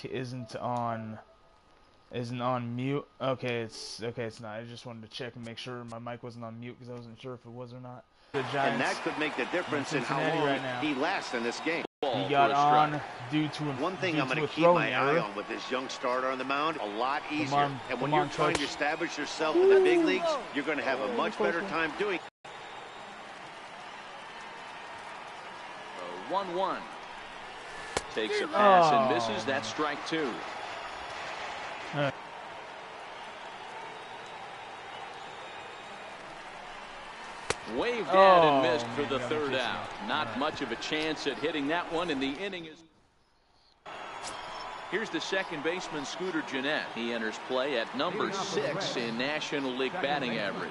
isn't on mute. Okay, it's not. I just wanted to check and make sure my mic wasn't on mute because I wasn't sure if it was or not. The Giants, and that could make the difference in how long he lasts in this game. He got on due to one thing I'm going to keep my eye on with this young starter on the mound, a lot easier. And when you're trying to establish yourself in the big leagues, you're going to have a much better time doing it. 1-1. Takes a pass and misses. That's strike 2. Waved at and missed for the third out. Not much of a chance at hitting that one, and the inning is. Here's the second baseman, Scooter Gennett. He enters play at number 6 in National League batting average.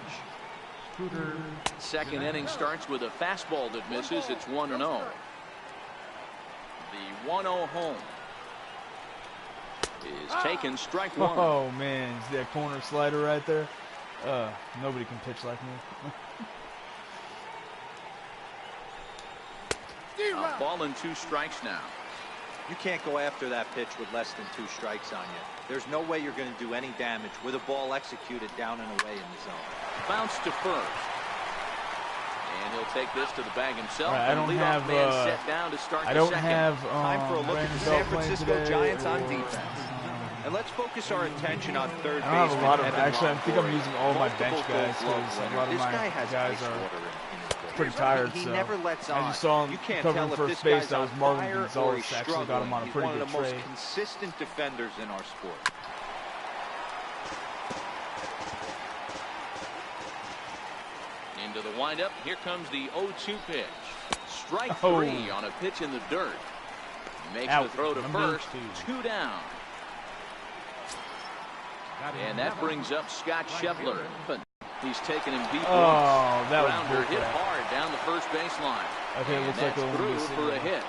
Second inning starts with a fastball that misses. It's 1-0. The 1-0 home is taken, strike 1. Oh man, is that corner slider right there? Nobody can pitch like me. A ball and 2 strikes now. You can't go after that pitch with less than 2 strikes on you. There's no way you're going to do any damage with a ball executed down and away in the zone. Bounce to first. And he'll take this to the bag himself. Right, I don't have set down to start I don't the second. have time for a look at the San Francisco Giants on defense. And let's focus our attention on third base. I have a lot of, actually, I think I'm using all my bench guys because a lot of my guys are pretty tired. He so never lets on. As you saw him covering first base, that was Marlon Gonzales. He's actually got him on a pretty good trade. One of the most trade. consistent defenders in our sport. Into the windup. Here comes the 0-2 pitch. Strike 3 on a pitch in the dirt. Makes the throw to first. 2 down. And that brings up Scott Schebler. But he's taken him deep. That was Grounder hit hard down the first baseline. Okay, looks like through for a hit.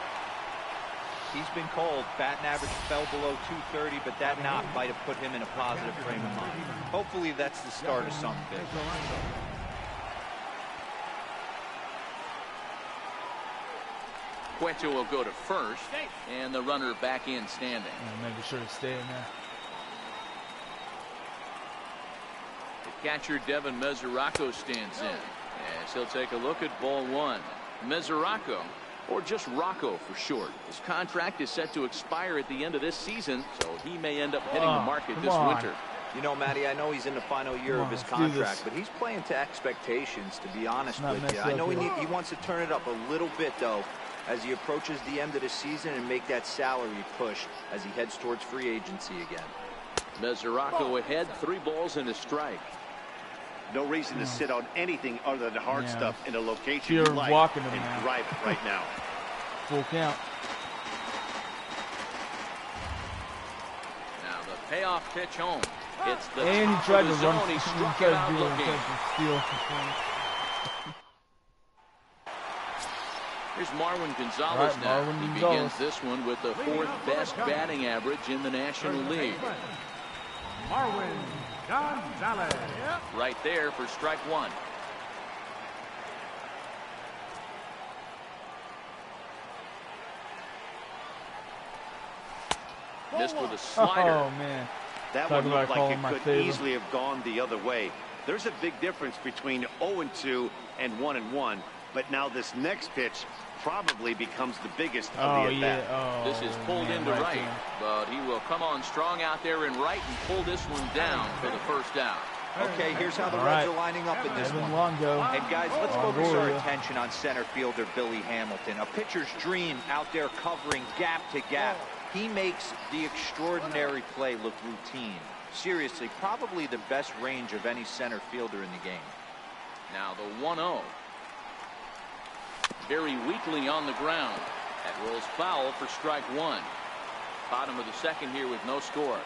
He's been called. Batting average fell below 230, but that knock might have put him in a positive frame of mind. Hopefully that's the start of something. Cueto will go to first, and the runner back in standing. Maybe sure to stay in there. The catcher, Devin Mesoraco, stands in, as he'll take a look at ball 1. Mesoraco, or just Rocco for short. His contract is set to expire at the end of this season, so he may end up hitting the market this winter. You know, Matty, I know he's in the final year of his contract, but he's playing to expectations, to be honest with you. I know he wants to turn it up a little bit, though, as he approaches the end of the season and make that salary push as he heads towards free agency again. Mesoraco ahead, 3 balls and a strike. No reason to sit on anything other than hard stuff in a location You're you like walking him and now. drive it right now. Full count. Now the payoff pitch home. It's the and top he tried of the to zone. run. He struck him out looking. Here's Marlon Gonzales now. He begins this one with the 4th best batting average in the National League. Marlon Gonzales. Right there for strike 1. Missed with a slider. Oh man. That one looked like it could easily have gone the other way. There's a big difference between 0-2 and 1-1, but now this next pitch probably becomes the biggest of the at-bat. This is pulled into right, but he will come on strong out there in right and pull this one down for the first out. Okay, here's how the Reds are lining up in this one. And guys, let's focus our attention on center fielder Billy Hamilton. A pitcher's dream out there covering gap to gap. He makes the extraordinary play look routine. Seriously, probably the best range of any center fielder in the game. Now the 1-0. Very weakly on the ground. That rolls foul for strike 1. Bottom of the second here with no score.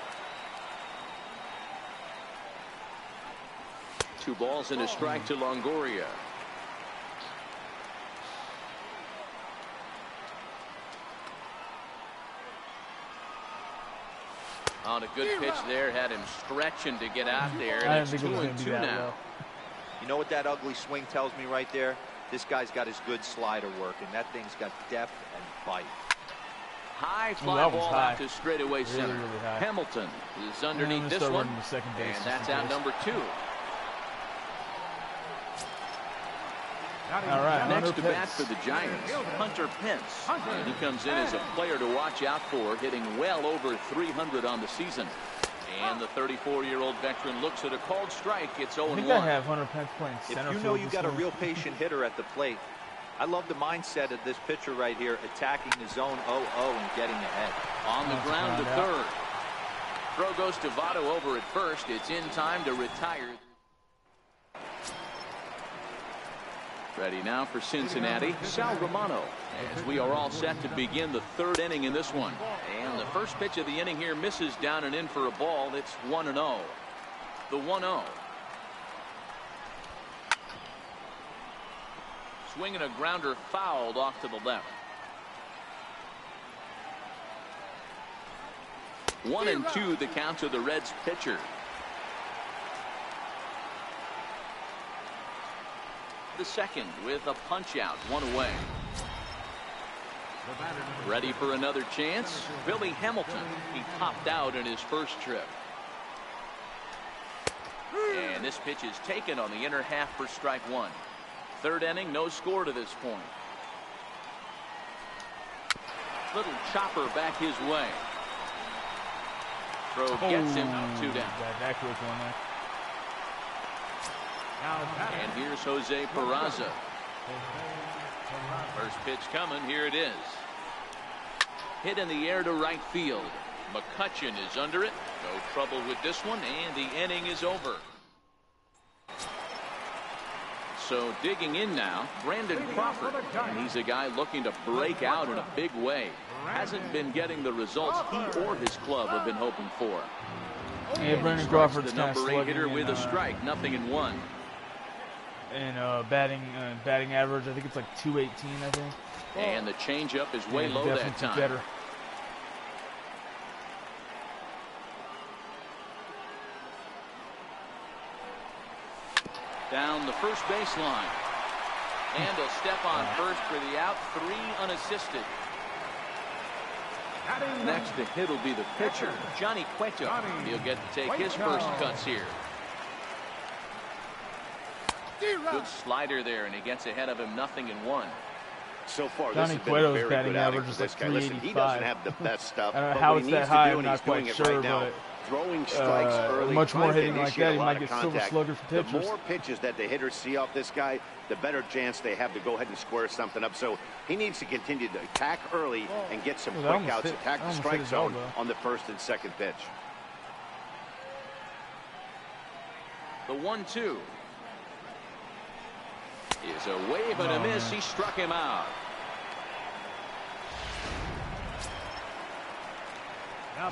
2 balls and a strike to Longoria. On a good pitch there, had him stretching to get out there, and it's 2-2 now. You know what that ugly swing tells me right there? This guy's got his good slider work, and that thing's got depth and bite. high fly ball out to straightaway center. Really high. Hamilton is underneath this one, the second base, and that's out number 2. All right, next to bat for the Giants, Hunter Pence. And he comes in as a player to watch out for, hitting well over 300 on the season. And the 34-year-old veteran looks at a called strike. It's 0-1. I think I have Hunter Pence playing center field. If you know you got a real patient hitter at the plate, I love the mindset of this pitcher right here, attacking the zone 0-0 and getting ahead. On the ground to third. Throw goes to Votto over at first. It's in time to retire. Ready now for Cincinnati, Sal Romano, as we are all set to begin the 3rd inning in this one. And the first pitch of the inning here misses down and in for a ball. It's 1-0. The 1-0. Swinging a grounder fouled off to the left. 1-2 the count to the Reds pitcher. The second with a punch out, 1 away. Ready for another chance. Billy Hamilton. He popped out in his first trip. And this pitch is taken on the inner half for strike 1. 3rd inning, no score to this point. Little chopper back his way. Throw gets him, 2 down. That quick one there. And here's Jose Peraza. First pitch coming. Here it is. Hit in the air to right field. McCutchen is under it. No trouble with this one, and the inning is over. So digging in now, Brandon Crawford. And he's a guy looking to break out in a big way. Hasn't been getting the results he or his club have been hoping for. Yeah, Brandon Crawford's the number 8 hitter with a strike, 0-1. And batting average, I think it's like 218, I think. And the changeup is way low that time. Better. Down the first baseline. And a step on first for the out, 3 unassisted. Next to hit will be the pitcher, Johnny Cueto. He'll get to take his first cuts here. Good slider there, and he gets ahead of him, 0-1. So far, Johnny this has been a very batting good outing average for is this like guy. Listen, he doesn't have the best stuff, I don't know but how what it's he that needs high, to do, I'm and he's not quite doing it sure, right now, but throwing strikes early, much more trying to hitting like initiate that, he a lot might of get silver contact. slugger for The pitchers. more pitches that the hitters see off this guy, the better chance they have to go ahead and square something up. So he needs to continue to attack early and get some quick outs, attack the strike zone on the first and second pitch. The 1-2 is a wave and a miss. He struck him out.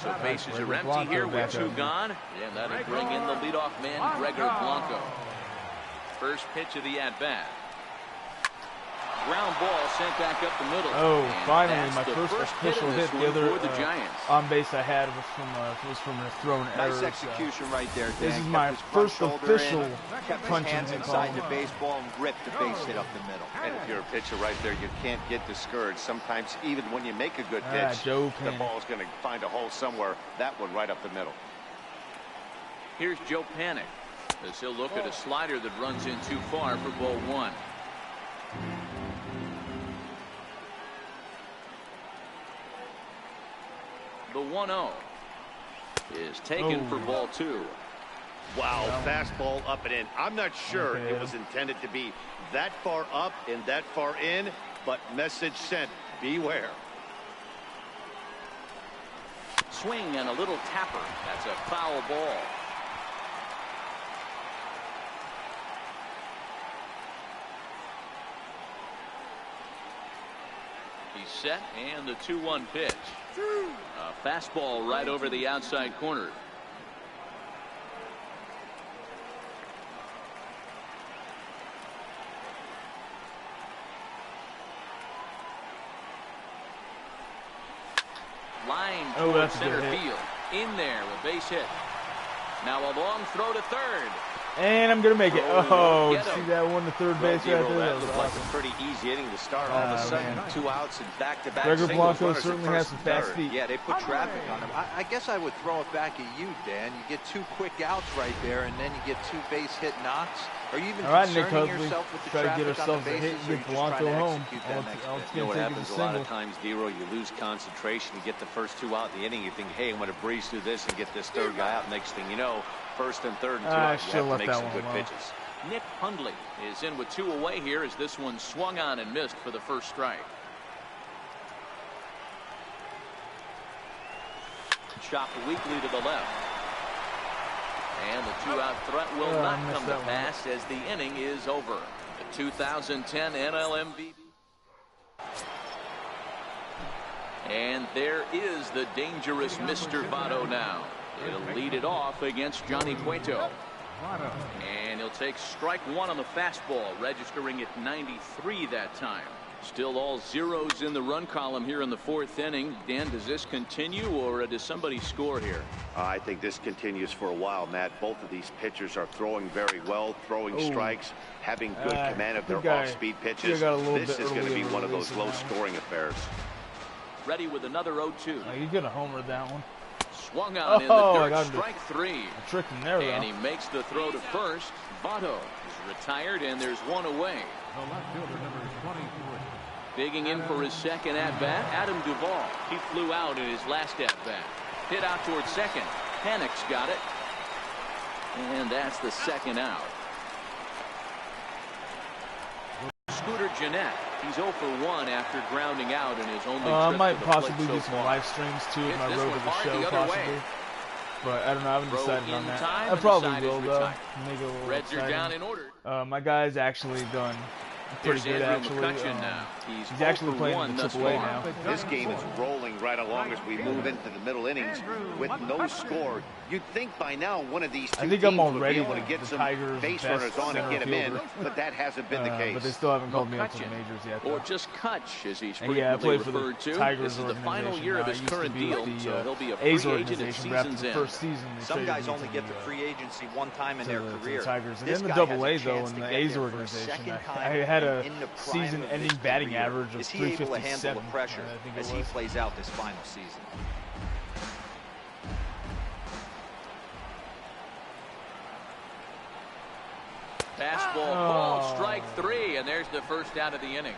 So bases are empty here with 2 gone. And that'll bring in the leadoff man, Gregor Blanco. First pitch of the at-bat. Ground ball sent back up the middle. Oh, and finally, my first hit official hit. The other for the Giants. on base I had was from a thrown error. Nice execution right there, Dan. This is my first official kept his punching hands inside the baseball and ripped the base hit up the middle. And if you're a pitcher right there, you can't get discouraged. Sometimes, even when you make a good pitch, the ball's going to find a hole somewhere. That one right up the middle. Here's Joe Panic as he'll look at a slider that runs in too far for ball 1. The 1-0 is taken for ball 2. Wow, fastball up and in. I'm not sure it was intended to be that far up and that far in, but message sent, beware. Swing and a little tapper. That's a foul ball. He's set, and the 2-1 pitch. A fastball right over the outside corner. Line towards center field. In there, a base hit. Now a long throw to third. And I'm gonna make it. Oh, see that one to third base right there? That looked like a pretty easy inning to start. All of a sudden, 2 outs and back-to-back Gregor singles. Blanco certainly has some fast feet. Yeah, they put traffic on him. I guess I would throw it back at you, Dan. You get 2 quick outs right there, and then you get 2 base hit knocks. Are you even concerning yourself with the traffic on the bases, or are you just trying to execute that next pitch? You know what happens a lot of times, D-Row, you lose concentration. You get the first 2 out in the inning. You think, hey, I'm going to breeze through this and get this third guy out. Next thing you know, first and third and 2 outs. You have to make some good pitches. Nick Hundley is in with 2 away here as this one swung on and missed for the first strike. Chopped weakly to the left. And the 2-out threat will not come to pass as the inning is over. The 2010 NL MVP. And there is the dangerous Mr. Votto now. It'll lead it off against Johnny Cueto. And he'll take strike 1 on the fastball, registering at 93 that time. Still all zeros in the run column here in the 4th inning. Dan, does this continue, or does somebody score here? I think this continues for a while, Matt. Both of these pitchers are throwing very well, throwing strikes, having good command of their off-speed pitches. This is going to be one of those low-scoring affairs. Ready with another 0-2. He's going to homer that one. Swung on in the dirt, strike 3. A trick him there, and he makes the throw to first. Votto is retired, and there's 1 away. The left fielder, number 23. Digging in for his second at-bat, Adam Duvall. He flew out in his last at-bat. Hit out towards second. Panic's got it. And that's the second out. Scooter Gennett. He's 0 for 1 after grounding out in his only trip I might to the possibly plate do so some far. live streams too with my road to the show, possibly. But I don't know. I haven't decided on that. I I probably will though. Make it a little Reds are down in order. My guy's actually done pretty good actually. He's actually playing in the AAA now. This game is rolling right along as we move into the middle innings with no score. You'd think by now one of these two teams would be able to get some base runners on and get him in, but that hasn't been the case. But they still haven't called me up to the majors yet. Or just Kutch, as he's frequently referred to. This is the final year of his current deal, so he'll be a free agent at season's end. Some guys only get to free agency 1 time in their career. And in the Double-A though, in the A's organization, I had a season-ending batting average of 357. Is he able to handle the pressure as he plays out this final season? Fastball, ball, strike 3, and there's the first out of the inning.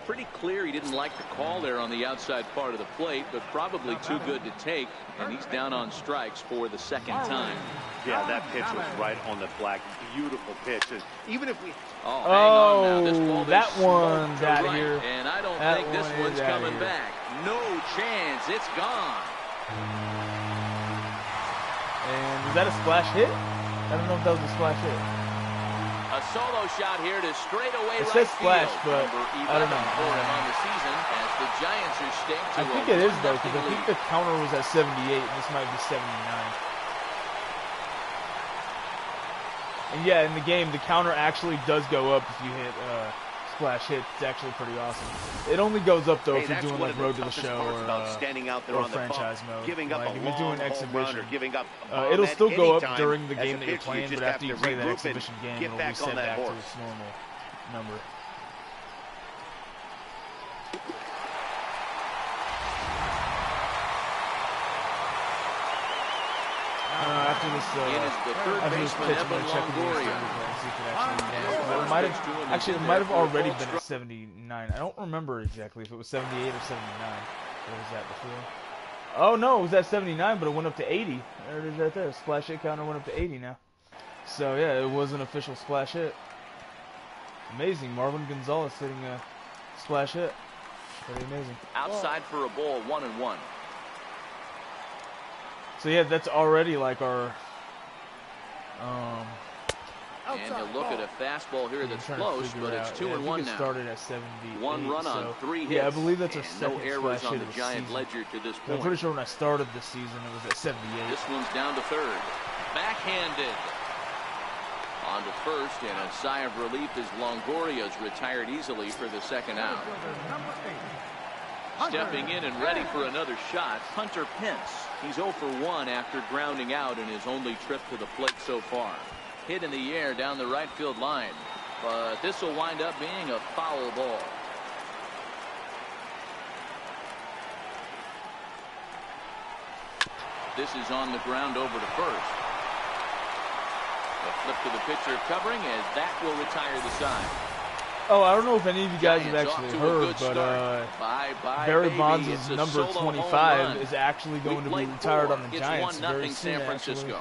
Pretty clear he didn't like the call there on the outside part of the plate, but probably too good to take, and he's down on strikes for the second time. Yeah, that pitch was right on the flag. Beautiful pitch. And even if we... hang on now. This ball that one's out of here. And I don't think this one's coming back. No chance. It's gone. And is that a splash hit? I don't know if that was a splash hit. A solo shot here to straightaway right field. Splash, but I don't know. For him on the season as the Giants are staked to I think it is though, because I think the counter was at 78, and this might be 79. And yeah, in the game, the counter actually does go up if you hit splash hit. It's actually pretty awesome. It only goes up though if you're doing like road to the show or franchise mode. Like if you're doing exhibition, it'll still go up during the game that you're playing, but after you play that exhibition game, it'll reset back to its normal number. After this, pitch, I'm going to check the board see if it might have already been at 79. I don't remember exactly if it was 78 or 79. What was that before? Oh no, it was at 79, but it went up to 80. There it is right there. Splash hit counter went up to 80 now. So yeah, it was an official splash hit. Amazing. Marlon Gonzales hitting a splash hit. Pretty amazing. Outside for a ball, 1-1. So yeah, that's already like our and he'll look at a fastball here that's close, but it's 2-1 now. Started at 78. 1 run on 3 hits. Yeah, I believe that's our second no errors on the hit Giant season. ledger to this point. I'm pretty sure when I started this season, it was at 78. This one's down to third. Backhanded. On to first, and a sigh of relief as Longoria's retired easily for the second out. Stepping in and ready for another shot, Hunter Pence. He's 0 for 1 after grounding out in his only trip to the plate so far. hit in the air down the right field line. But this will wind up being a foul ball. This is on the ground over to first. A flip to the pitcher covering as that will retire the side. Oh, I don't know if any of you guys have actually heard, but Barry Bonds' number 25 is actually going to be retired on the Giants very soon, actually.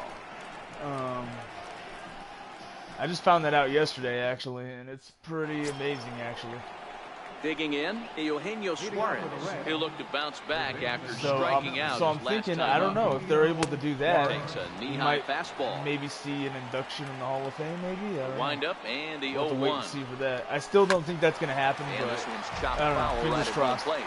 I just found that out yesterday, actually, and it's pretty amazing, actually. Digging in, Eugenio Suarez, who looked to bounce back after striking out. So I'm thinking, I don't know, if they're able to do that, you might fastball. Maybe see an induction in the Hall of Fame, maybe? Wind up and the 0-1. We'll have to wait and see for that. I still don't think that's going to happen, and but this one's chopped I don't know, foul fingers right crossed. Plate.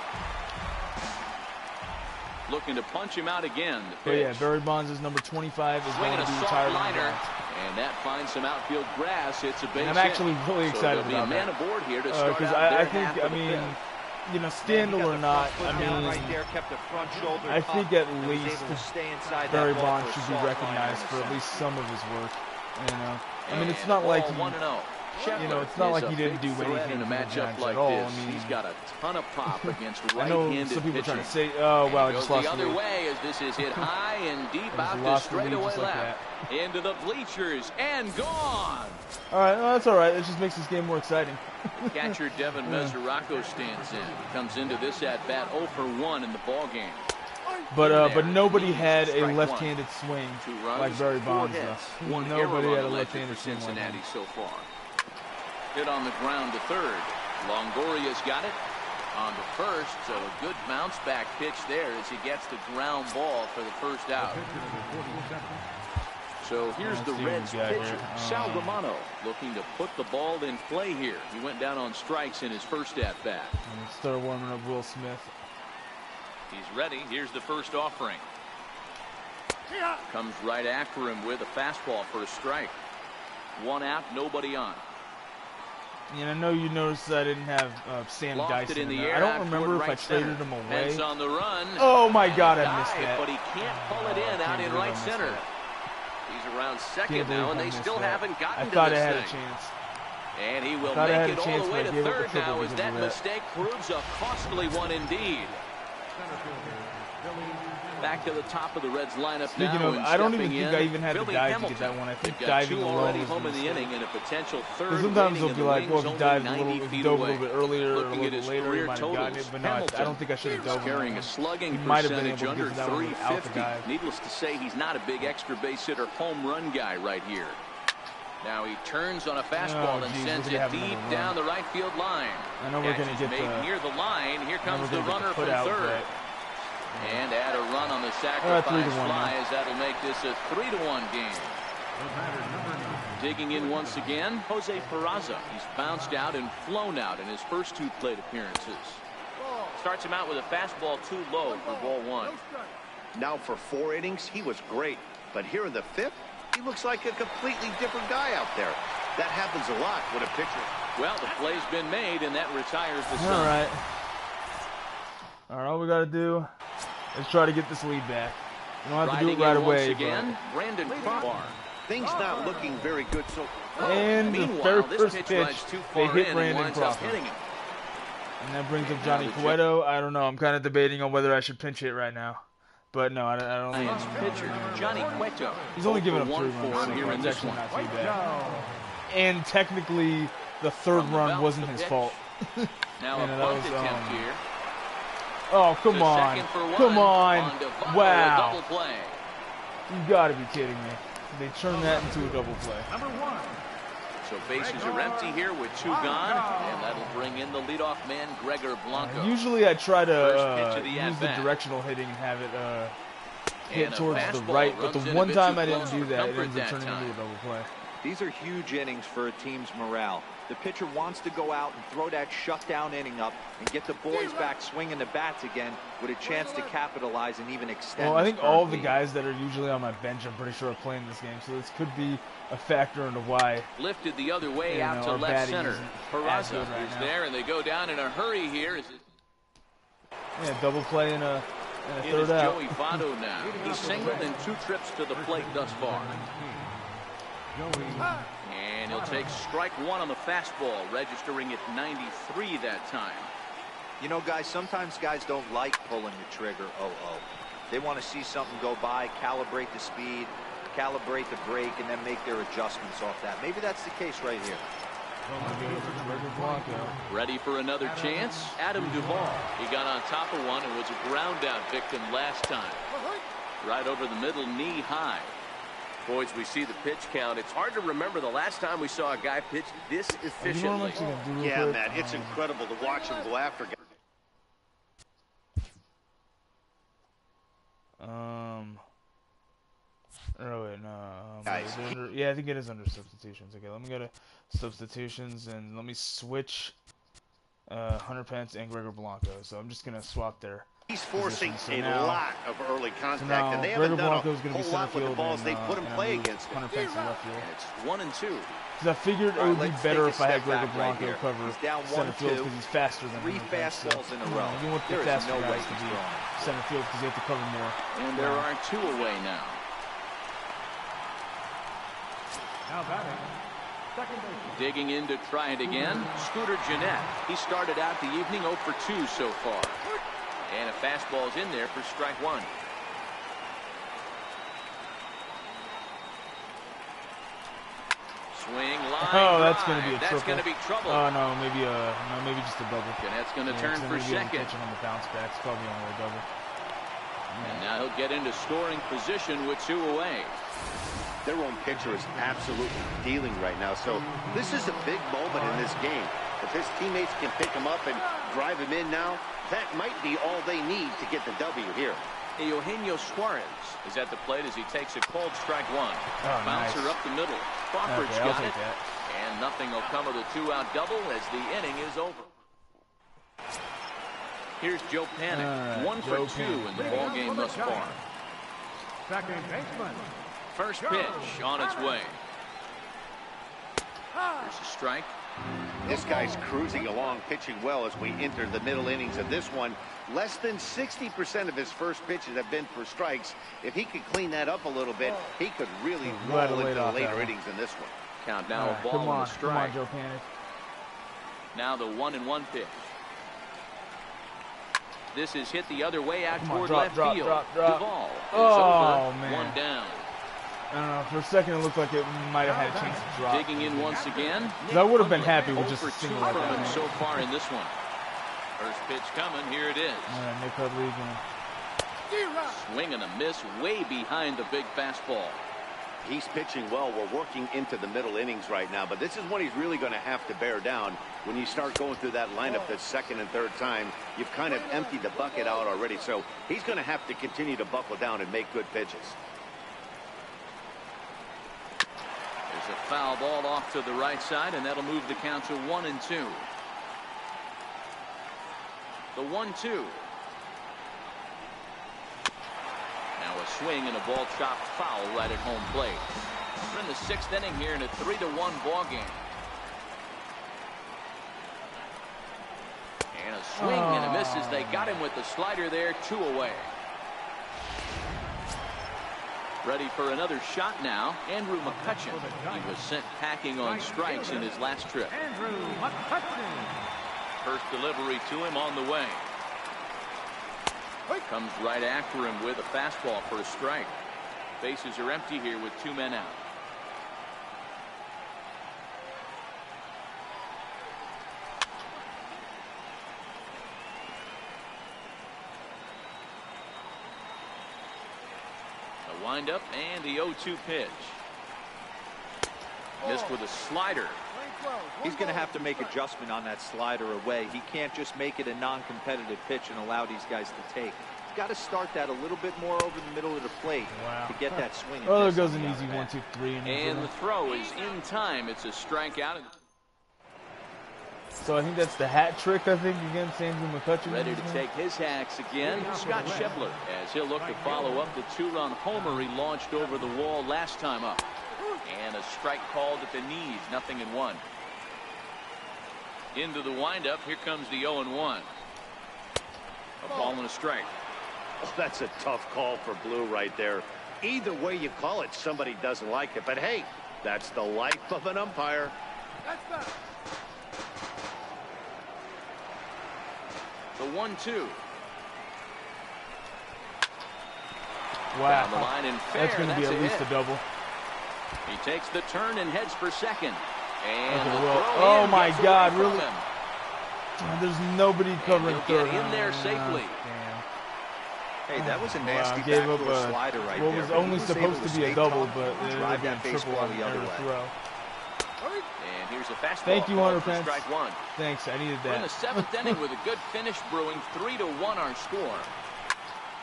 Looking to punch him out again. But yeah, Barry Bonds' number 25 is going to be retired on the Giants. And that finds some outfield grass. Hits a base I'm actually really excited about that. Aboard here to start because I think, I mean, you know, scandal or not, I mean, I think at least Barry Bonds should be recognized for at least some of his work. You know, I mean, it's not like he, you know, it's not like he didn't do anything in a matchup like this. I mean, he's got a ton of pop against right-handed I know some people are trying to say, "Oh, wow, I just lost the other way as this is hit high and deep out to straightaway left into the bleachers and gone." All right, well, that's all right. It just makes this game more exciting. Catcher Devin Mesoraco stands in. He comes into this at bat 0 for 1 in the ball game. But nobody had a left-handed swing like Barry Bonds does. Nobody had a left-handed swing like Cincinnati so far. Hit on the ground to third. Longoria's got it on to first, so a good bounce back pitch there as he gets the ground ball for the first out. So here's the Reds pitcher, Sal Romano, looking to put the ball in play here. He went down on strikes in his first at bat. Start warming up Will Smith. He's ready. Here's the first offering. Comes right after him with a fastball for a strike. One out, nobody on. And I know you noticed that I didn't have Sam Dyson in there. I don't remember if I traded him away. Pence on the run. Oh my God, I missed that. But he can't pull it in out in right center. He's around second now, and they still haven't gotten to this thing. I thought I had a chance. And he will make it all the way to third now as that mistake proves a costly one indeed. Back to the top of the Reds lineup Speaking now. Of, I don't even think I even had the guy to get that one. I think diving alone was home in the inning and a potential third. Sometimes they'll be like, well, if he dived a little bit earlier or a little bit later, he might have gotten it. But no, I don't think I should have dove carrying a slugging percentage under 350. Needless to say, he's not a big extra base hitter, home run guy right here. Now he turns on a fastball and sends it deep down the right field line. I know we're going to get near the line. Here comes the runner from third. And add a run on the sacrifice fly as that'll make this a 3-1 game. Digging in once again, Jose Peraza. He's bounced out and flown out in his first 2 plate appearances. Starts him out with a fastball too low for ball 1. Now for 4 innings, he was great. But here in the 5th, he looks like a completely different guy out there. That happens a lot with a pitcher. Well, the play's been made, and that retires the sun. All right. All we got to do is try to get this lead back. We don't have to do it right away. Again, Brandon Crawford. Things not looking very good so far. And the very first pitch, they hit Brandon Crawford. And that brings up Johnny Cueto. I don't know. I'm kind of debating on whether I should pinch hit right now. But no, I don't think pitcher Johnny Cueto. He's only given up 3 runs here. It's actually not too bad. And technically, the third run wasn't his fault. Now a bunt attempt here. Oh, come on. Come on. Wow. You got to be kidding me. They turned that into a double play. Number 1. So bases are empty here with 2 gone, and that'll bring in the leadoff man, Gregor Blanco. Usually I try to use the directional hitting and have it hit towards the right, but the one time I didn't do that, it ends up turning into a double play. These are huge innings for a team's morale. The pitcher wants to go out and throw that shutdown inning up and get the boys back swinging the bats again with a chance to capitalize and even extend. Well, I think all of the guys that are usually on my bench, I'm pretty sure, are playing this game, so this could be a factor into why. Lifted the other way out to left center. Peraza is there, and they go down in a hurry here. Yeah, double play in a third out. Joey Votto now. He's singled in 2 trips to the plate thus far. And he'll take strike one on the fastball, registering at 93 that time. You know, guys, sometimes guys don't like pulling the trigger. They want to see something go by, calibrate the speed, calibrate the brake, and then make their adjustments off that. Maybe that's the case right here. Ready for another chance? Adam Duvall. He got on top of one and was a ground out victim last time. Right over the middle, knee high. Boys, we see the pitch count. It's hard to remember the last time we saw a guy pitch this efficiently. Yeah, Matt, it's incredible to watch him go after guys. Oh wait, no. Yeah, I think it is under substitutions. Okay, let me go to substitutions and let me switch Hunter Pence and Gregor Blanco. So I'm just gonna swap their. He's forcing a lot of early contact, and they haven't done a whole lot with the balls they put him play against him. Hunter Pence in left field. It's 1-2. Because I figured it would be better if I had Gregor Blanco cover center field because he's faster than three fastballs in a row. You want the faster guys to be center field because they have to cover more. And there are two away now. Now batting, second base. Digging in to try it again, Scooter Gennett. He started out the evening 0 for 2 so far. And a fastball's in there for strike one. Swing line. Oh, that's going to be a triple. That's going to be trouble. Oh no, maybe just a double. Gennett's going to turn for second. On the bounce back, it's probably only a double. And now he'll get into scoring position with two away. Their own pitcher is absolutely dealing right now, so this is a big moment in this game. If his teammates can pick him up and drive him in now, that might be all they need to get the W here. Eugenio Suarez is at the plate as he takes a cold strike one. Oh, Bouncer nice. Up the middle. Crawford's Okay, got it. that. And nothing will come of the two-out double as the inning is over. Here's Joe Panic. 1 for 2 in the ballgame thus far. Second baseman. First pitch on its way. There's a strike. This guy's cruising along, pitching well as we enter the middle innings of this one. Less than 60% of his first pitches have been for strikes. If he could clean that up a little bit, he could really roll into the later innings in this one. Count now a ball and a strike. Come on, Joe Panic. Now the 1-1 pitch. This is hit the other way out toward drop, left drop, field. drop, drop. Duvall is Oh, over. man. One down. I don't know. For a second, it looked like it might have had a chance to drop. Digging in once again. I would have been happy with just a 0 for 2 single like from him that. so far in this one. First pitch coming. Here it is. Nick Hudley again. Swing and a miss way behind the big fastball. He's pitching well. We're working into the middle innings right now, but this is when he's really going to have to bear down. When you start going through that lineup the second and third time, you've kind of emptied the bucket out already, so he's going to have to continue to buckle down and make good pitches. There's a foul ball off to the right side, and that'll move the count to 1-2. The 1-2. Now a swing and a ball chopped foul right at home plate. We're in the 6th inning here in a 3-1 ball game. And a swing and a miss as they got him with the slider there. 2 away. Ready for another shot now. Andrew McCutcheon. He was sent packing on strikes in his last trip. Andrew McCutcheon. First delivery to him on the way. Comes right after him with a fastball for a strike. Bases are empty here with 2 men out. A windup and the 0-2 pitch. Missed with a slider. He's going to have to make adjustment on that slider away. He can't just make it a non-competitive pitch and allow these guys to take. He's got to start that a little bit more over the middle of the plate to get that swing. Oh, there goes an easy 1-2-3. And the throw is in time. It's a strikeout. So I think that's the hat trick, I think, against Andrew McCutcheon. Ready to take his hacks again, Scott Schebler, as he'll look to follow up the 2-run homer he launched over the wall last time up. And a strike called at the knees, 0-1. Into the windup, here comes the 0-1. A ball and a strike. Oh, that's a tough call for Blue right there. Either way you call it, somebody doesn't like it. But hey, That's the life of an umpire. The 1-2. Wow. Down the line and fair. That's going to be at least a double. He takes the turn and heads for second. And oh my God, really? There's nobody covering third. Get in there safely. Hey, that was a nasty gave up backdoor slider right what there. Was only supposed to be a double, but it drive been that triple on baseball the other way. throw. And here's a fastball. Thank you, Hunter Pence. Strike one. Thanks, I needed that. We're in the 7th inning with a good finish brewing. 3-1 our score.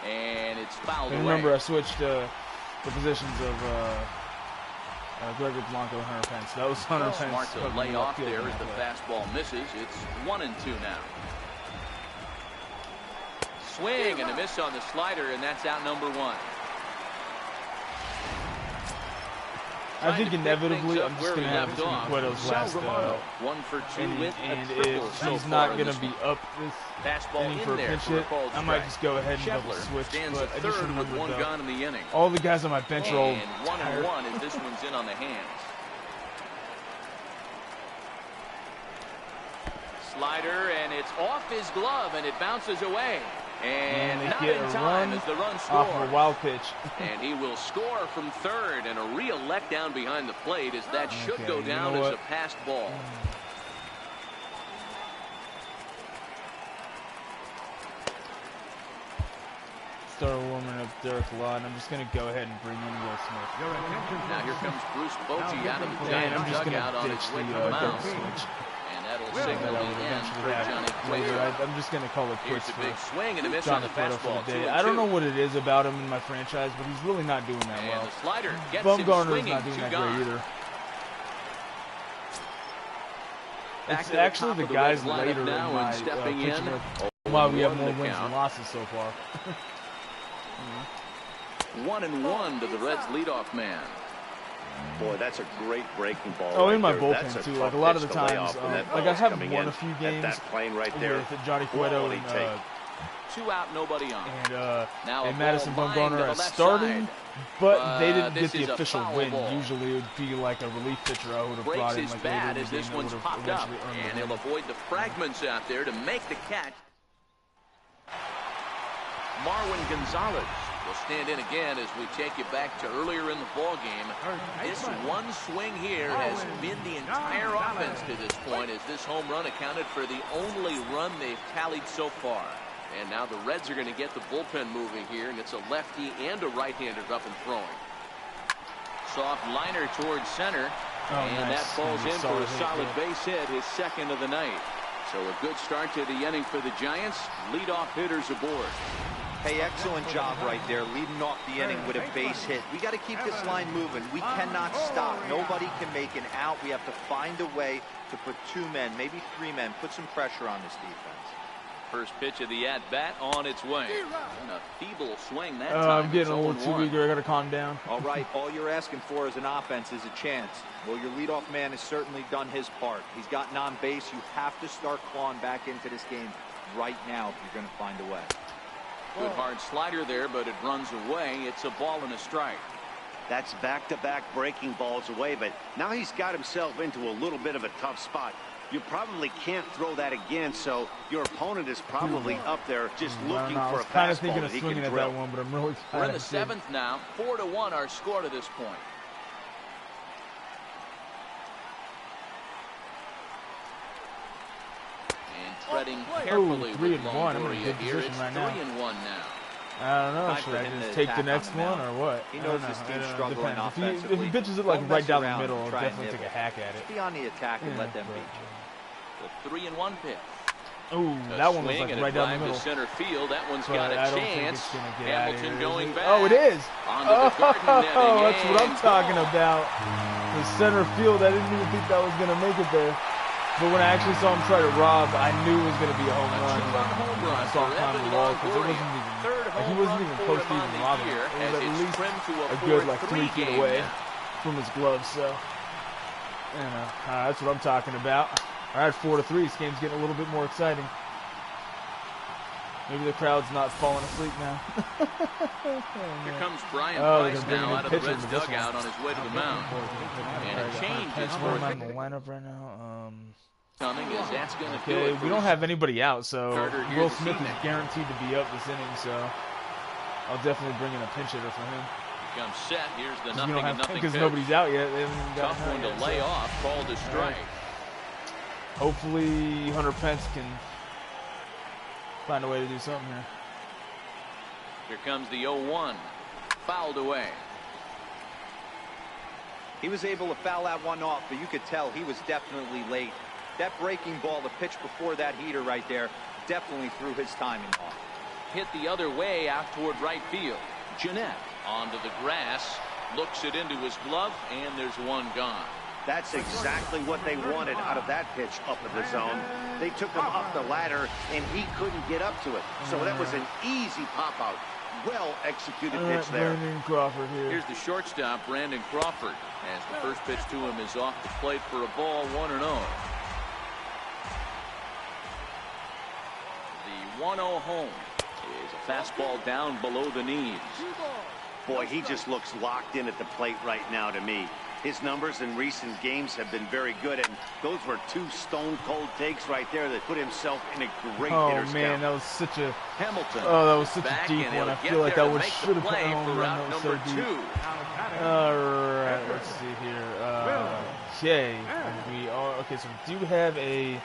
And it's fouled away. Remember, I switched the positions of Gregory Blanco and Hunter Pence. That was Hunter Pence. Smart to lay off there as the fastball misses. It's 1-2 now. Swing and a miss on the slider, and that's out number 1. I think inevitably I'm just going to have Cueto's last 1 for 2 with and a triple if so he's far not in going this to be one. up this Fastball inning in for a there pinch for a hit, called I might strike. just go ahead and double Schebler switch. stands But at I just third with remember 1 gone in the inning. all the guys on my bench are all And 1-1 as this one's in on the hands. Slider, and it's off his glove, and it bounces away. And they not get in a time run as the run off scores. of a wild pitch. And he will score from third, and a real letdown behind the plate as that should go down as a passed ball. Start warming up Derek Law, and I'm just going to go ahead and bring in Will Smith. Now here comes Bruce Bochy out of the And I'm Giants just going dugout on to his ditch way the to the double mound. switch. And that'll signal the end for Johnny Later, Cueto. I'm just going to call it Here's quits a big for swing and a miss on Johnny the Cueto for fastball. the day. 2-2. I don't know what it is about him in my franchise, but he's really not doing that And well. the slider gets him Bumgarner's swinging. not doing 2 that gone. great either. Back It's to the actually top the of the guys Reds lineup later in now, my and stepping pitching in. with while we have 0-1 more the wins count. than losses so far. 1-1 to the Reds leadoff man. Boy, that's a great breaking ball. Oh, right in my there. bullpen That's too. tough Like a lot of the pitch to lay times, off when that like I ball's have coming won in a few at games that plane right there. with Johnny Cueto Quality take. 2 out, nobody on. and Now a Madison ball lined to Bumgarner the as left starting, side. but they didn't This get is the a official foul win. ball. Usually it would be like a relief pitcher I would have Breaks brought in his like bat later in as the this game that one's would have popped up, eventually earned and the he'll win. avoid the fragments out there to make the catch. Marlon Gonzales will stand in again as we take you back to earlier in the ball game. This one swing here has been the entire offense to this point, as this home run accounted for the only run they've tallied so far. And now the Reds are going to get the bullpen moving here, and it's a lefty and a right-hander up and throwing. Soft liner towards center, and nice. that falls in for a solid base hit, his second of the night. So a good start to the inning for the Giants. Leadoff hitters aboard. Hey, excellent job right there, leading off the inning with a base hit. We got to keep this line moving. We cannot stop. Nobody can make an out. We have to find a way to put 2 men, maybe 3 men, put some pressure on this defense. First pitch of the at-bat on its way. And a feeble swing that time. I'm getting a little too 0-1. eager. I got to calm down. All right, all you're asking for as an offense is a chance. Well, your leadoff man has certainly done his part. He's gotten on base. You have to start clawing back into this game right now if you're going to find a way. Good hard slider there, but it runs away. It's a ball and a strike. That's back-to-back breaking balls away, but now he's got himself into a little bit of a tough spot. You probably can't throw that again, so your opponent is probably up there just looking for a I was kind of fastball thinking that of he swinging can at drill. that one, but I'm really We're in the glad I 7th now. 4-1 our score to this point. And treading carefully with 3-1. I'm in a Longoria good here. It's position right now. 3-1 now. I don't know. Time Should for I him just to take the attack next on the one mound. or what? He I knows don't this know. team's It struggling depends. offensively. If he pitches it like Don't right mess down the around middle, and I'll try and definitely take a nibble. hack at it. Be on the attack and let them beat The you. 3-1 pitch. Ooh, that one was like right down the middle. To center field. That one's But got a I don't chance. think it's gonna get out of Hamilton here, going is it? back. Oh, it is. Onto the garden netting, That's what I'm and talking gone. about. The center field. I didn't even think that was gonna make it there. But when I actually saw him try to rob, I knew it was going to be a home run. Two-run home run I saw him for climb the Devin wall because it Mesoraco. wasn't even, Third like, he home wasn't run even for close to him on even the robbing year it. It as was at it's least trimmed to a good like 4-3 3 feet game away now. from his glove. So, that's what I'm talking about. All right, 4-3. This game's getting a little bit more exciting. Maybe the crowd's not falling asleep now. Here comes Brian Price now out of the Reds dugout on his way to the mound. And a change is on the lineup right now. Coming as that's going to do it. We don't have anybody out, so Will Smith is guaranteed to be up this inning, so I'll definitely bring in a pinch hitter for him. Here comes set. Here's the nothing and nothing because nobody's out yet. They haven't got tough one to lay off, called a strike. Hopefully Hunter Pence can find a way to do something here. Here comes the 0-1. Fouled away. He was able to foul that one off, but you could tell he was definitely late. That breaking ball, the pitch before that heater right there, definitely threw his timing off. Hit the other way out toward right field. Gennett onto the grass, looks it into his glove, and there's one gone. That's exactly what they wanted out of that pitch up in the zone. They took him up the ladder, and he couldn't get up to it. So that was an easy pop-out. Well-executed pitch there. Brandon Crawford here. Here's the shortstop, Brandon Crawford, as the first pitch to him is off the plate for a ball, 1-0. The 1-0 home is a fastball down below the knees. Boy, he just looks locked in at the plate right now to me. His numbers in recent games have been very good, and those were two stone-cold takes right there that put himself in a great hitter's man, count. that was such a Hamilton. Oh, that was such a deep one. I feel like that should have been home run. That was so deep. All right, let's see here. Okay, okay. So we do have a.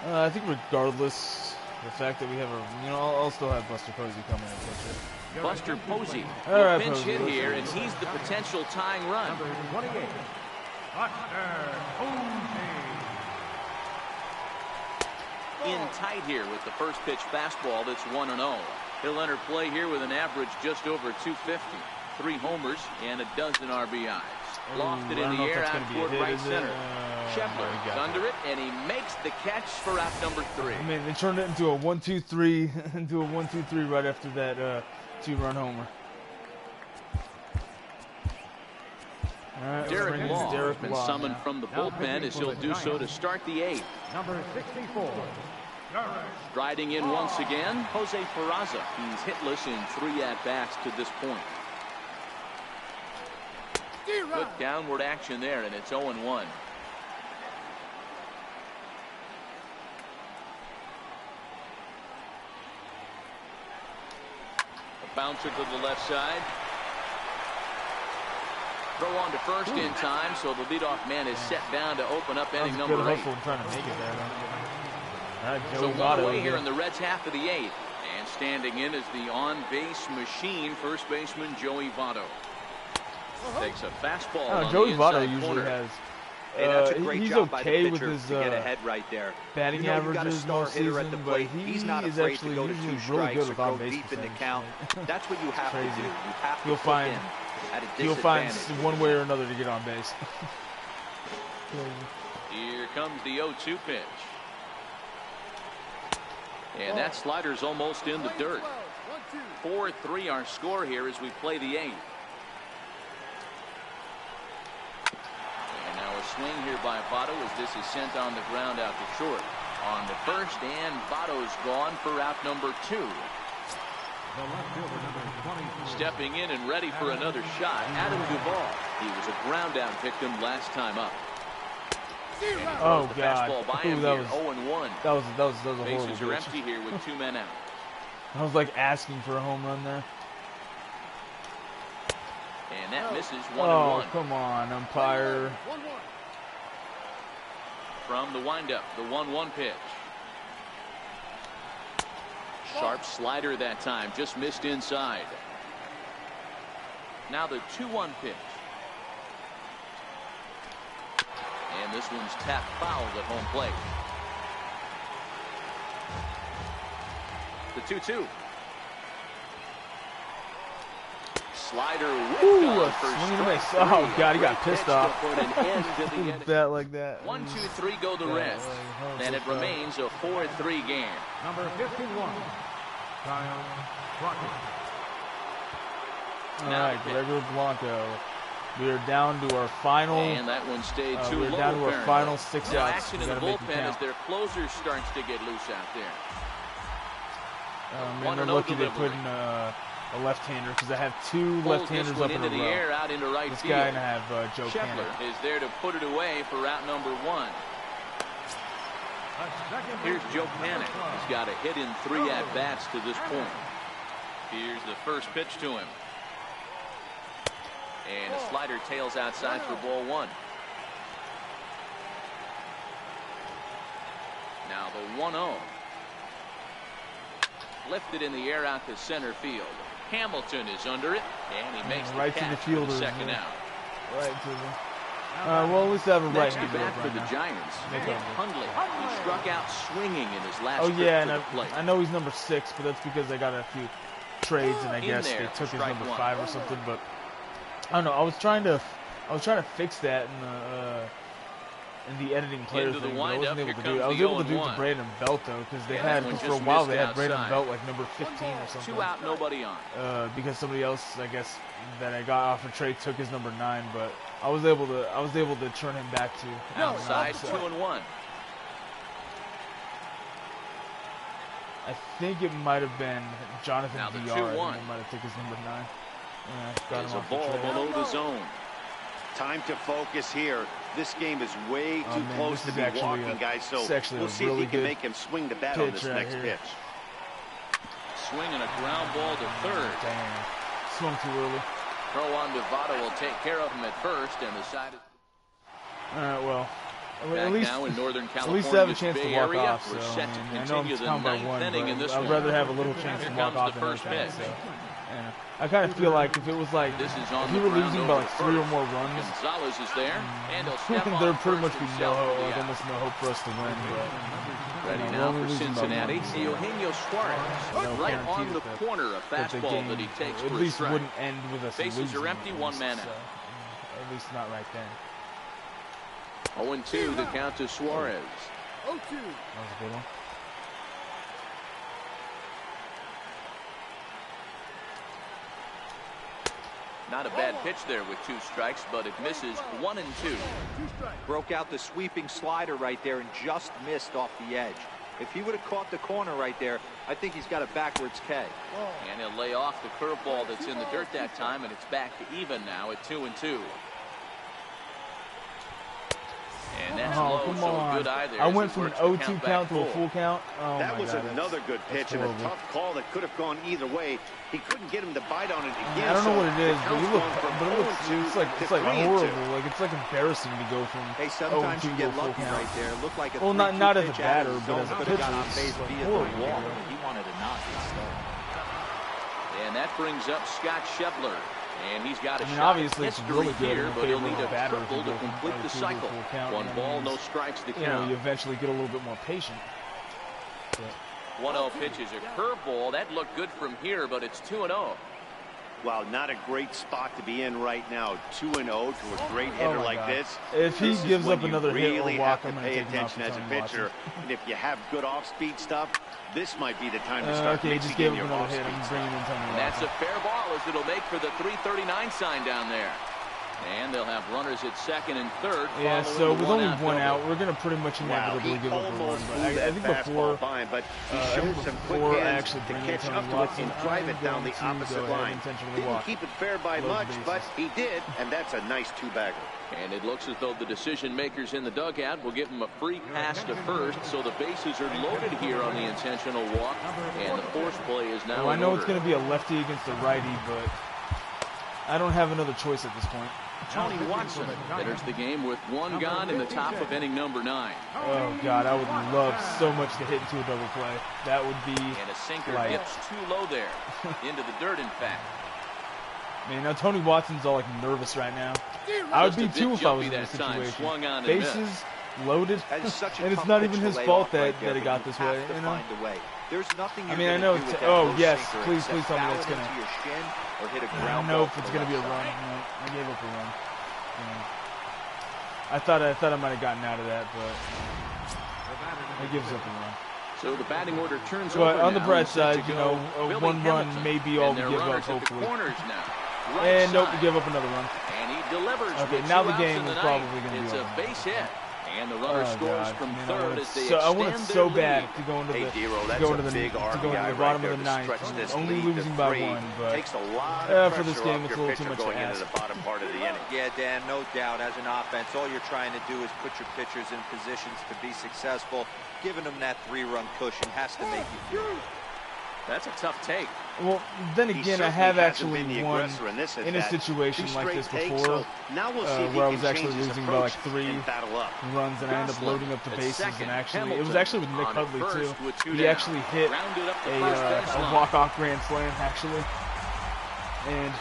I think regardless the fact that we have a, I'll still have Buster Posey coming in picture. Buster Posey, right, pinch hit here, and he's the potential tying run. Number 28, Buster Posey. In tight here with the first pitch fastball that's 1-0. He'll enter play here with an average just over 250. 3 homers and a dozen RBIs. Lofted in the air out toward right center. Schebler is under it, and he makes the catch for out number 3. Man, they turned it into a 1-2-3, into a 1-2-3 right after that 2-run homer. Derek Law has been summoned from the bullpen as he'll do so to start the 8th. Number 64. Striding in once again, Jose Peraza. He's hitless in 3 at-bats to this point. Good downward action there, and it's 0-1. A bouncer to the left side. Throw on to first in time, so the leadoff man is set down to open up inning number 8. Good hustle trying to make it there. So one away here in the Reds' half of the 8th. And standing in is the on-base machine, first baseman Joey Votto. Takes a fastball on Joey the Votto inside usually corner. has. Hey, that's a great he's job okay by the with pitcher his to get ahead right there. batting averages most season, but he's not is afraid actually to go to usually 2 really strikes good or with go on-base deep in the percentage. count. That's what you have to do. You have to You'll find at a he'll find disadvantage. one way or another to get on base. Here comes the 0-2 pitch. And that slider's almost in the dirt. 4-3 our score here as we play the 8th. And now a swing here by Votto as this is sent on the ground out to short. On the first, and Votto's gone for out number 2. Stepping in and ready for another shot, Adam Duvall. He was a ground out victim last time up. Oh God! Ooh, that was 0-1. That was a horrible Bases are pitch. empty here with 2 men out. I was like asking for a home run there. And that misses 1-1. Oh, come on, umpire. From the windup, the 1-1 pitch. Sharp slider that time, just missed inside. Now the 2-1 pitch. And this one's tapped foul at home plate. The 2-2. Slider Ooh, swing and a miss. Oh God, he got pissed off. Bat like that. 1-2-3 go the Reds, and it remains a 4-3 game. Number 51, Kyle Crockett. All right, Gregor Blanco. We are down to our final. And that one stayed too low. We're down to our apparently. final 6 No outs. action in the bullpen as their closer starts to get loose out there. And they're lucky they put in a left-hander because I have two left-handers up in a row. Air out into right this field. guy and I have Joe Schebler is there to put it away for route number 1. Here's Joe Panic. He's got a hit in 3 at-bats to this point. Here's the first pitch to him. And a slider tails outside for ball 1. Now the 1-0. Lifted in the air out to center field. Hamilton is under it, and he makes right the to the catch fielder. for the second out. Right to the. Well, at least I have a right Next to bat for the Giants, Hundley. He struck out swinging in his last Oh yeah, trip and to the plate. I know he's number 6, but that's because I got a few trades, and I guess they took his number 5 or something. But I don't know. I was trying to fix that in the editing player thing, but I wasn't able to do it. I was able to do it to Brandon Belt though, because they had for a while they had Brandon Belt like number 15 or something. 2 out, nobody on. Because somebody else, I guess, that I got off a trade took his number 9, but I was able to turn him back to outside 2-1. I think it might have been Jonathan VR. I think might have took his number 9. Yeah, got him off the ball trade. below the zone. Time to focus here. This game is way too close to be walking, guys. So we'll see if he can make him swing the bat on this next pitch. Swinging a ground ball to third. Damn. Swung too early. Throw on to Votto will take care of him at first, and the side is. All right, well. At least, now in Northern at least I have a chance Bay to walk area, off. So I know I'm down by 1, but I'd rather have a little chance to walk off than that. So, yeah. I kind of feel like if it was like if we were losing by like 3 or more runs, Gonzales is there, and there'd pretty much be no hope, like almost no hope for us to win. But, ready now for Cincinnati, Eugenio Suarez, right on the corner, a fastball that he takes at for a least strike. wouldn't end with us Bases losing. are empty, 1 man out. At least not right then. 0-2 the count to Suarez. 0-2. That was a good one. Not a bad pitch there with 2 strikes, but it misses 1 and 2. Broke out the sweeping slider right there and just missed off the edge. If he would have caught the corner right there, I think he's got a backwards K. And he'll lay off the curveball that's in the dirt that time, and it's back to even now at 2 and 2. And that's low, so a good eye there. I went from an 0-2 count to a full count. Oh that was another good pitch and a tough call that could have gone either way. He couldn't get him to bite on it again. I don't know what it is, but it's like horrible. Like it's like embarrassing to go from 0-2 to a full count. Right there. Looked like a well, not as a batter, but as a pitcher. He wanted to knock it still. And that brings up Scott Schebler. And he's got a shot obviously it's really good here, but he'll need a triple to complete the cycle. 1 ball, no strikes to count. You eventually get a little bit more patient. 1-0 pitch is a curveball. That looked good from here, but it's 2-0. Wow, not a great spot to be in right now. 2-0 to a great hitter like this. If he gives up another hit or walk, I'm going to take attention as a pitcher. And if you have good off-speed stuff, this might be the time to start mixing in your off-speed stuff. That's a fair ball as it'll make for the 339 sign down there. And they'll have runners at second and third. Yeah, so with only 1 out, we're going to pretty much inevitably give up a run. But I think before I actually to catch up to it and drive it down the opposite line. Didn't keep it fair by much, but he did, and that's a nice 2-bagger. And it looks as though the decision makers in the dugout will give him a free pass to first, so the bases are loaded here on the intentional walk, and the force play is now I know it's going to be a lefty against a righty, but I don't have another choice at this point. Tony Watson enters the game with 1 gone in the top of inning number 9. Oh, God, I would love so much to hit into a double play. That would be and a sinker dips too low there, into the dirt, in fact. Man, now Tony Watson's all like nervous right now. I would be too if I was in this situation. Bases loaded, and it's not even his fault that it got this way. You know? There's nothing. I mean, I know. Oh yes, please tell me that's gonna. I don't know if it's gonna be a run. No, I gave up a run. I thought I might have gotten out of that, but it gives up a run. So the batting order turns over. But on the bright side, you know, 1 run may be all we give up, hopefully. And nope, we give up another run. And he delivers. Okay, now the game is probably going to be over. It's a base hit. And the runner scores from third as they I want it extend so their bad lead. to go into the big bottom of the ninth. Only losing by one, but takes a lot of for this game, it's a little too much to going into ask. the bottom part of the inning. Yeah, Dan, no doubt. As an offense, all you're trying to do is put your pitchers in positions to be successful. Giving them that 3-run cushion has to make you feel good. That's a tough take. Well, then again, I have actually won in a situation like this before, where I was actually losing by like 3 runs, and I ended up loading up the bases, and actually, it was actually with Nick Hudley too. He actually hit a walk-off grand slam, actually. And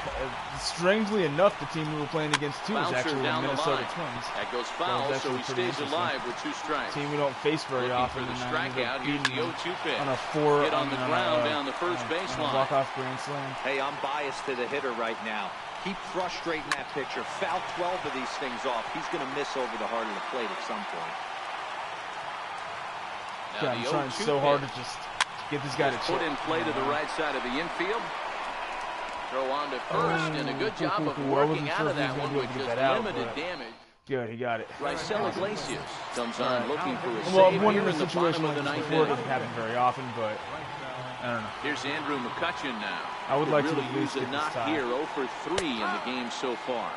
strangely enough, the team we were playing against too was actually the Minnesota Twins. That goes foul, so he stays alive with 2 strikes. Team we don't face very often, and I ended up beating them on a 4 hit on the ground down the first baseline. Walk-off grand slam. Hey, I'm biased to the hitter right now. Keep frustrating that pitcher. Foul 12 of these things off. He's going to miss over the heart of the plate at some point. God, I'm trying so hard to just get this guy to put in play to the right side of the infield. Throw on to first, and a good job of working out of that one with just limited damage. Good, he got it. Raisel Iglesias comes on looking for a well, save one here in in the the bottom situation of the like ninth before inning. doesn't happen very often, but I don't know. Here's Andrew McCutcheon now. I would like really to at least use a get this knock tie. here, 0 for 3 in the game so far.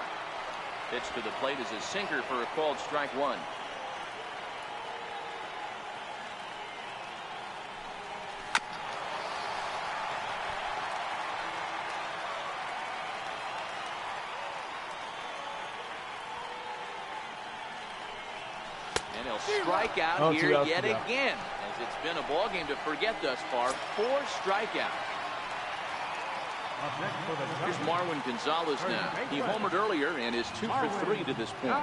Pitch to the plate is a sinker for a called strike 1. And he'll strike out here yet again, as it's been a ball game to forget thus far. 4 strikeouts. Here's Marlon Gonzales now. He homered earlier and is 2 for 3 to this point.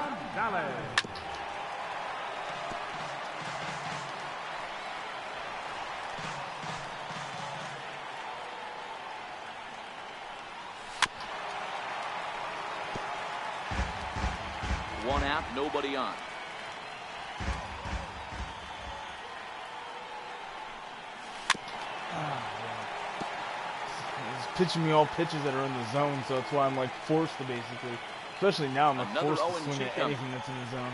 One out, nobody on. Pitching me all pitches that are in the zone, so that's why I'm like forced to basically, especially now, I'm like forced to swing at anything that's in the zone.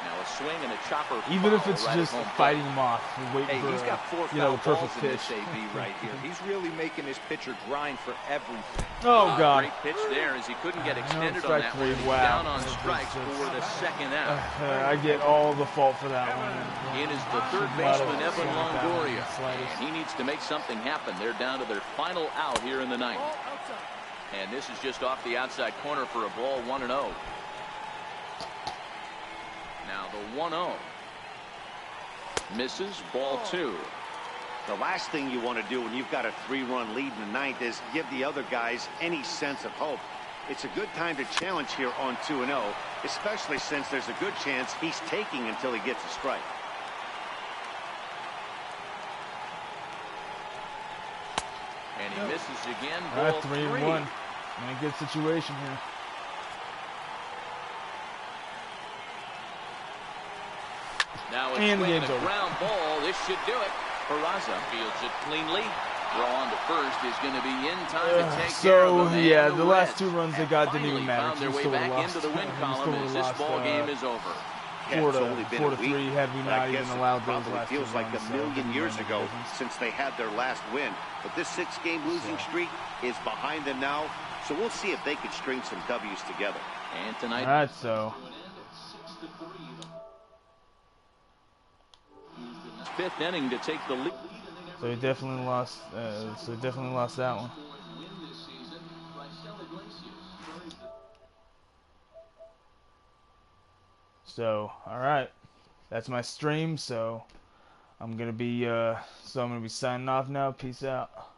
Now a swing and a chopper. Even if it's just fighting him off, waiting for he's got 4 the perfect balls in pitch. this AB right here. He's really making his pitcher grind for everything. Oh God! Great pitch there as he couldn't get extended on strike that 3. one. Wow. Down on strikes for the second out. I get all the fault for that one. In is the third baseman Devin Longoria, and he needs to make something happen. They're down to their final out here in the ninth, and this is just off the outside corner for a ball. 1-0. Now the 1-0 misses, ball 2. The last thing you want to do when you've got a 3-run lead in the ninth is give the other guys any sense of hope. It's a good time to challenge here on 2-0, especially since there's a good chance he's taking until he gets a strike. And he misses again. All right, Ball 3-1. In a good situation here. Now it's swinging a ground ball. This should do it. Peraza fields it cleanly. Throw on to first is going to be in time to take care of them. Yeah, the last 2 runs they got didn't even matter. Found their way back into the win column as this ball game is over. 4 to 3 had we not even allowed those last 2 runs. Feels like a million years ago since they had their last win. But this 6-game losing streak is behind them now. So we'll see if they can string some W's together. And tonight. All right, so 5th inning to take the lead. So he definitely lost. That one. So all right, that's my stream. So I'm gonna be signing off now. Peace out.